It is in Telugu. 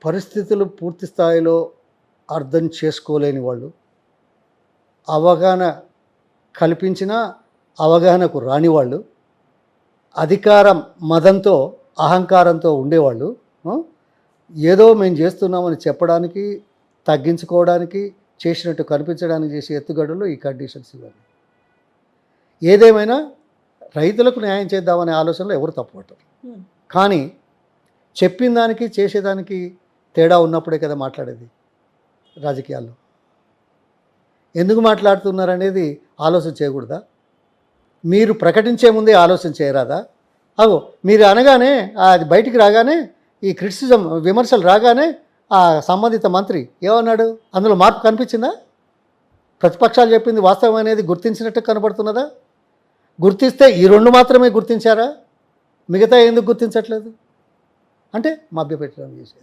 పరిస్థితులు పూర్తి స్థాయిలో అర్థం చేసుకోలేని వాళ్ళు, అవగాహన కల్పించినా అవగాహనకు రాని వాళ్ళు, అధికారం మదంతో అహంకారంతో ఉండేవాళ్ళు, ఏదో మేము చేస్తున్నామని చెప్పడానికి, తగ్గించుకోవడానికి, చేసినట్టు కనిపించడానికి చేసే ఎత్తుగడలు ఈ కండిషన్స్ ఇవన్నీ. ఏదేమైనా రైతులకు న్యాయం చేద్దామనే ఆలోచనలో ఎవరు తప్పుపట్టరు. కానీ చెప్పిన దానికి చేసేదానికి తేడా ఉన్నప్పుడే కదా మాట్లాడేది రాజకీయాల్లో. ఎందుకు మాట్లాడుతున్నారనేది ఆలోచన చేయకూడదా? మీరు ప్రకటించే ముందే ఆలోచన చేయరాదా? అగో మీరు అనగానే అది బయటికి రాగానే ఈ క్రిటిసిజం విమర్శలు రాగానే ఆ సంబంధిత మంత్రి ఏమన్నాడు? అందులో మార్పు కనిపించిందా? ప్రతిపక్షాలు చెప్పింది వాస్తవం అనేది గుర్తించినట్టు కనబడుతున్నదా? గుర్తిస్తే ఈ రెండు మాత్రమే గుర్తించారా? మిగతా ఎందుకు గుర్తించట్లేదు? అంటే మభ్యపెట్టడం చేసేది.